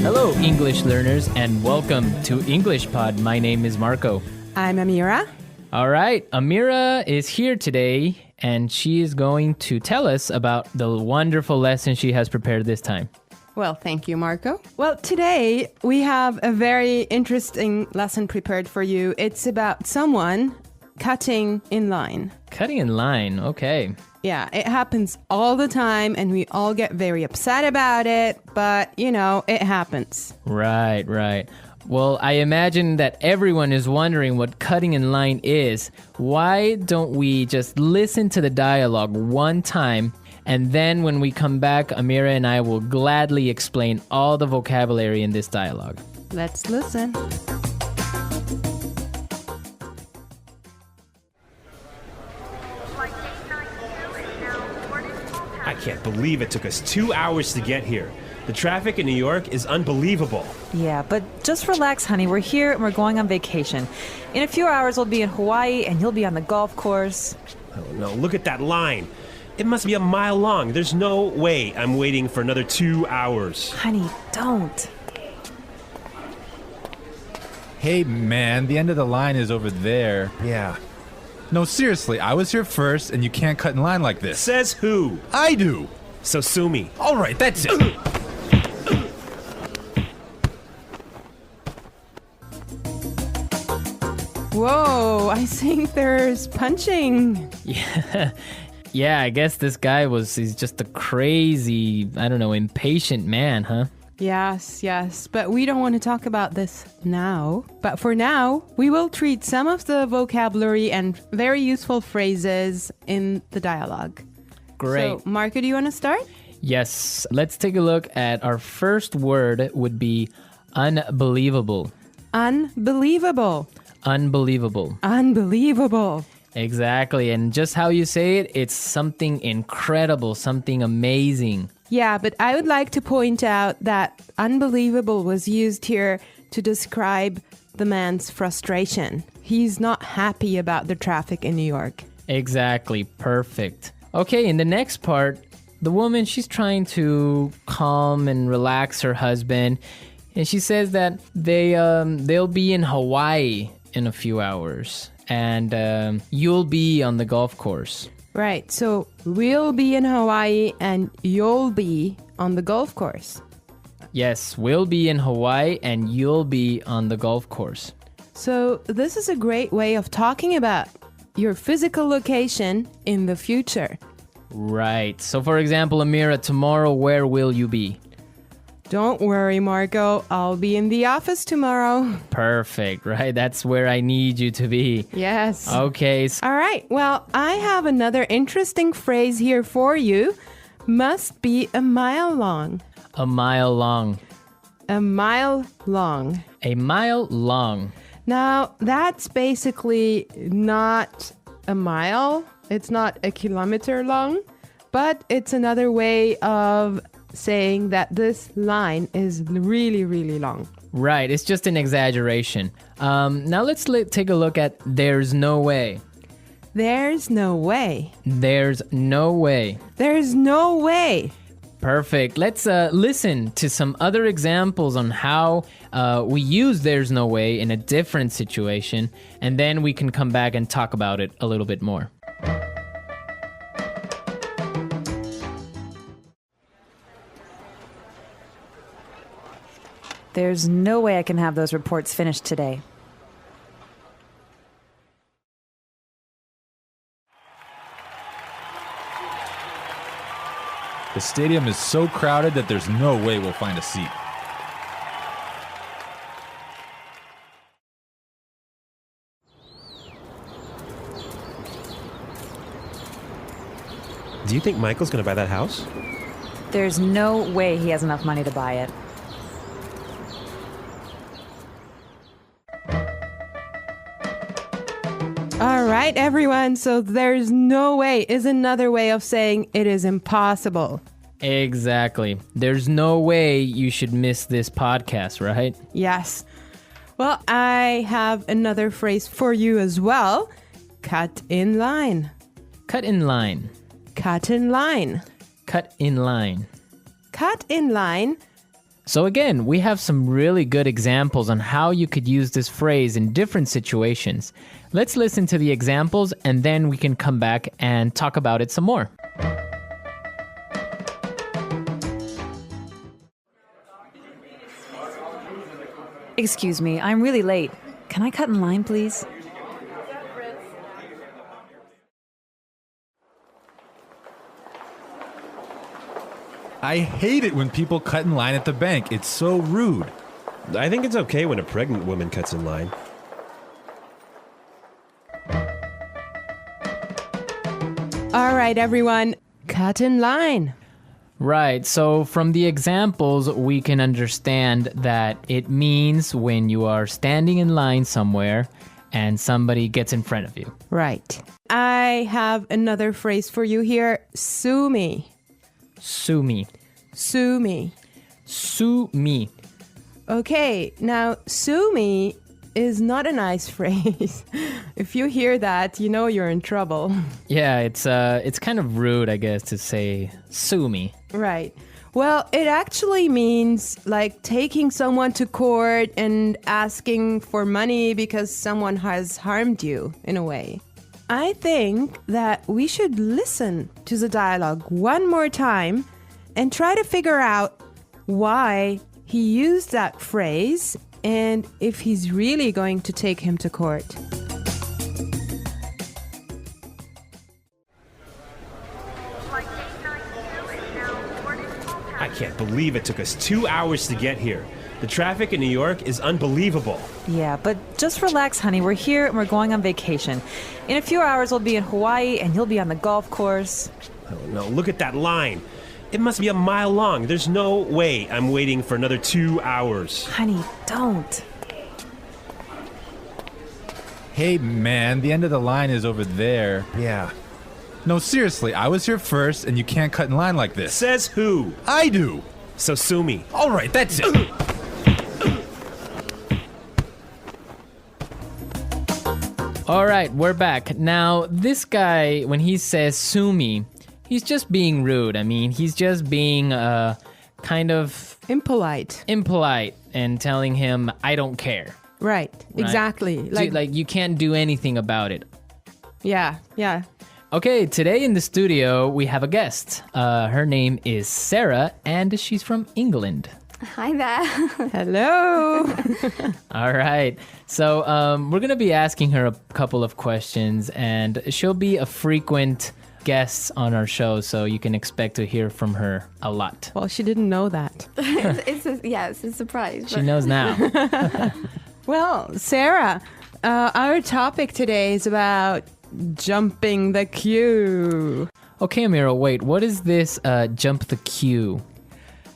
Hello, English learners, and welcome to English Pod. My name is Marco. I'm Amira. All right, Amira is here today, and she is going to tell us about the wonderful lesson she has prepared this time. Well, thank you, Marco. Well, today we have a very interesting lesson prepared for you. It's about someone cutting in line. Cutting in line, okay. Yeah, it happens all the time and we all get very upset about it, but it happens. Right. Well, I imagine that everyone is wondering what cutting in line is. Why don't we just listen to the dialogue one time, and then when we come back, Amira and I will gladly explain all the vocabulary in this dialogue. Let's listen. I can't believe it took us 2 hours to get here. The traffic in New York is unbelievable. Yeah, but just relax, honey. We're here and we're going on vacation. In a few hours, we'll be in Hawaii and you'll be on the golf course. Oh no, look at that line. It must be a mile long. There's no way I'm waiting for another 2 hours. Honey, don't. Hey, man, the end of the line is over there. Yeah. No, seriously, I was here first, and you can't cut in line like this. Says who? I do. So sue me. All right, that's it. Whoa, I think there's punching. Yeah, I guess this guy he's just a crazy, impatient man, huh? Yes, but we don't want to talk about this now. But for now, we will treat some of the vocabulary and very useful phrases in the dialogue. Great. So, Marco, do you want to start? Yes, let's take a look at our first word would be unbelievable. Unbelievable. Unbelievable. Unbelievable. Exactly, and just how you say it, it's something incredible, something amazing. Yeah, but I would like to point out that unbelievable was used here to describe the man's frustration. He's not happy about the traffic in New York. Exactly, perfect. Okay, in the next part, the woman, she's trying to calm and relax her husband, and she says that they'll be in Hawaii in a few hours, and you'll be on the golf course. Right, so we'll be in Hawaii and you'll be on the golf course. Yes, we'll be in Hawaii and you'll be on the golf course. So this is a great way of talking about your physical location in the future. Right. So for example, Amira, tomorrow, where will you be? Don't worry, Marco. I'll be in the office tomorrow. Perfect, right? That's where I need you to be. Yes. Okay. All right. Well, I have another interesting phrase here for you. Must be a mile long. A mile long. A mile long. A mile long. Now, that's basically not a mile. It's not a kilometer long, but it's another way of saying that this line is really, really long. Right, it's just an exaggeration. Now let's take a look at there's no way. There's no way. There's no way. There's no way. Perfect. Let's listen to some other examples on how we use there's no way in a different situation, and then we can come back and talk about it a little bit more. There's no way I can have those reports finished today. The stadium is so crowded that there's no way we'll find a seat. Do you think Michael's gonna buy that house? There's no way he has enough money to buy it. All right, everyone. So there's no way is another way of saying it is impossible. Exactly. There's no way you should miss this podcast, right? Yes. Well, I have another phrase for you as well. Cut in line. Cut in line. Cut in line. Cut in line. Cut in line So again, we have some really good examples on how you could use this phrase in different situations. Let's listen to the examples and then we can come back and talk about it some more. Excuse me, I'm really late. Can I cut in line, please? I hate it when people cut in line at the bank. It's so rude. I think it's okay when a pregnant woman cuts in line. All right, everyone, cut in line. Right, so from the examples, we can understand that it means when you are standing in line somewhere and somebody gets in front of you. Right. I have another phrase for you here. Sue me. Sue me. Sue me. Sue me. Okay, now sue me is not a nice phrase. If you hear that, you know you're in trouble. Yeah, it's kind of rude, I guess, to say sue me. Right. Well, it actually means like taking someone to court and asking for money because someone has harmed you in a way. I think that we should listen to the dialogue one more time and try to figure out why he used that phrase and if he's really going to take him to court. I can't believe it took us 2 hours to get here. The traffic in New York is unbelievable. Yeah, but just relax, honey. We're here and we're going on vacation. In a few hours, we'll be in Hawaii and you'll be on the golf course. Oh no, look at that line. It must be a mile long. There's no way I'm waiting for another 2 hours. Honey, don't. Hey, man, the end of the line is over there. Yeah. No, seriously, I was here first and you can't cut in line like this. Says who? I do. So sue me. All right, that's it. All right, we're back. Now, this guy, when he says sue me, he's just being rude. I mean, he's just being kind of Impolite. impolite and telling him, I don't care. Right. Exactly. Like you can't do anything about it. Yeah. Okay, today in the studio, we have a guest. Her name is Sarah, and she's from England. Hi there. Hello. All right. So we're going to be asking her a couple of questions, and she'll be a frequent guest on our show, so you can expect to hear from her a lot. Well, she didn't know that. it's a surprise. She knows now. Well, Sarah, our topic today is about jumping the queue. Okay, Amira, wait. What is this jump the queue?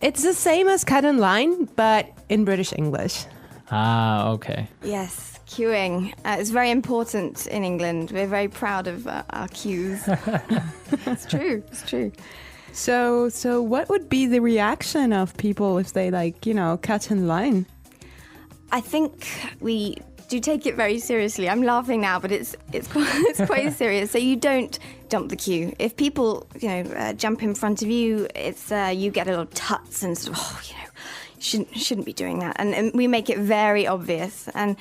It's the same as cut in line, but in British English. Ah, okay. Yes, queuing. It's very important in England. We're very proud of our queues. It's true. So what would be the reaction of people if they cut in line? I think we do take it very seriously. I'm laughing now, but it's quite serious. So you don't jump the queue. If people jump in front of you, it's you get a little tuts and sort of, shouldn't be doing that. And we make it very obvious. And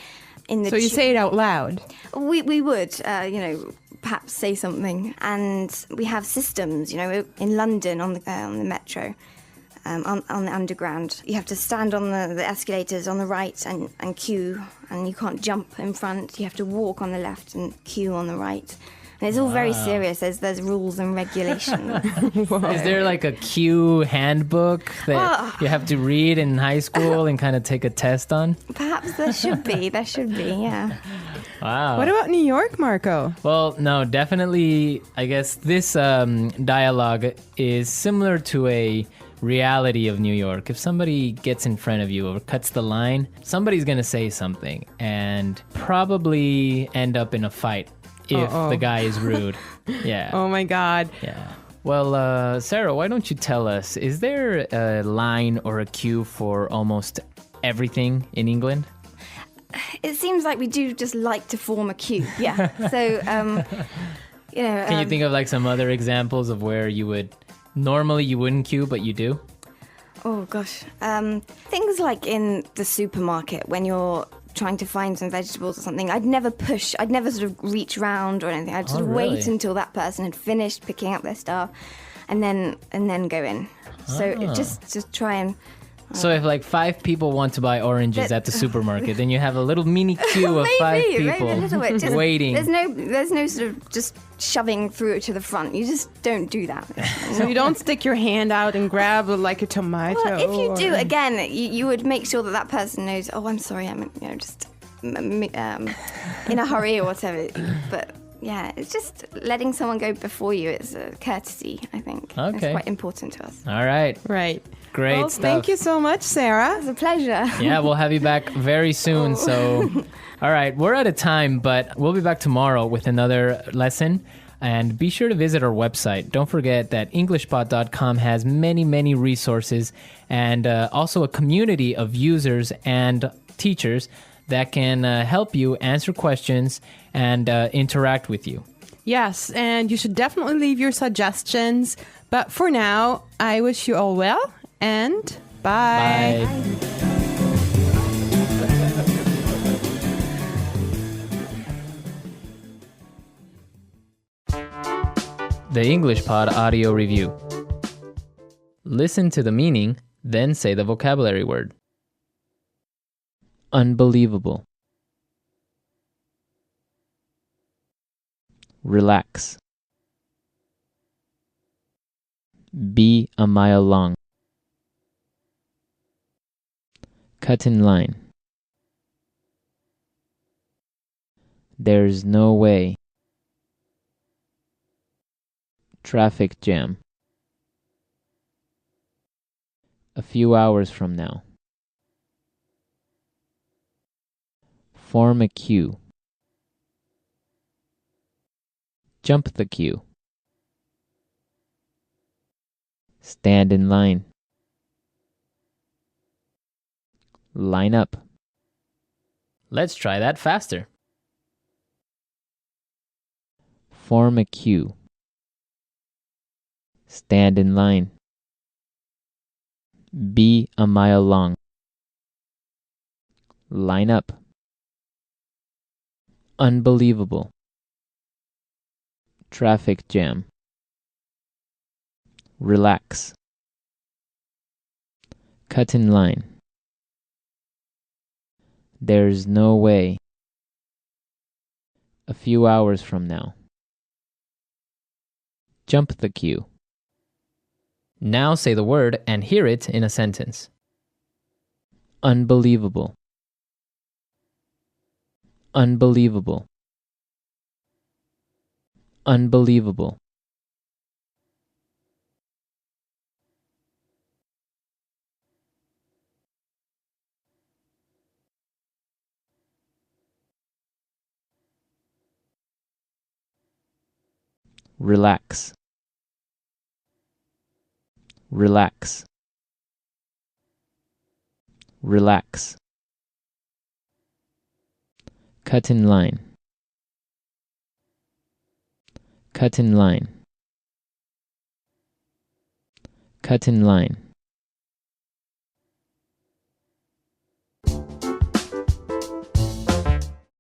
in the So you say it out loud. We would perhaps say something. And we have systems. In London on the metro. On the underground, you have to stand on the escalators on the right and queue, and you can't jump in front. You have to walk on the left and queue on the right. And it's all very serious. There's rules and regulations. Is there like a queue handbook that you have to read in high school and kind of take a test on? Perhaps there should be, yeah. Wow. What about New York, Marco? Well, no, definitely, I guess this dialogue is similar to a reality of New York. If somebody gets in front of you or cuts the line, somebody's going to say something and probably end up in a fight if the guy is rude. Yeah. Oh my God. Yeah. Well, Sarah, why don't you tell us, is there a line or a queue for almost everything in England? It seems like we do just like to form a queue. Yeah. So, Can you think of like some other examples of where you would normally you wouldn't queue, but you do? Oh gosh. Things like in the supermarket when you're trying to find some vegetables or something, I'd never sort of reach round or anything. I'd sort of really? wait until that person had finished picking up their stuff and then go in. So just try and So if like 5 people want to buy oranges at the supermarket, then you have a little mini queue of 5 people maybe a little bit. Just, waiting. There's no sort of just shoving through it to the front. You just don't do that. So you don't stick your hand out and grab like a tomato. Well, if you do, or- again, you would make sure that person knows. Oh, I'm sorry, I'm just in a hurry or whatever. But yeah, it's just letting someone go before you. It's a courtesy, I think. Okay. It's quite important to us. All right. Right. Great Well, stuff. thank you so much, Sarah. It's a pleasure. Yeah, we'll have you back very soon. So, all right, we're out of time, but we'll be back tomorrow with another lesson. And be sure to visit our website. Don't forget that EnglishPod.com has many, many resources and also a community of users and teachers that can help you answer questions and interact with you. Yes, and you should definitely leave your suggestions. But for now, I wish you all well and bye. Bye. The English Pod Audio Review. Listen to the meaning, then say the vocabulary word. Unbelievable. Relax. Be a mile long. Cut in line. There's no way. Traffic jam. A few hours from now. Form a queue. Jump the queue. Stand in line. Line up. Let's try that faster. Form a queue. Stand in line. Be a mile long. Line up. Unbelievable. Traffic jam. Relax. Cut in line. There's no way. A few hours from now. Jump the queue. Now say the word and hear it in a sentence. Unbelievable. Unbelievable. Unbelievable. Relax. Relax. Relax. Cut in line. Cut in line. Cut in line.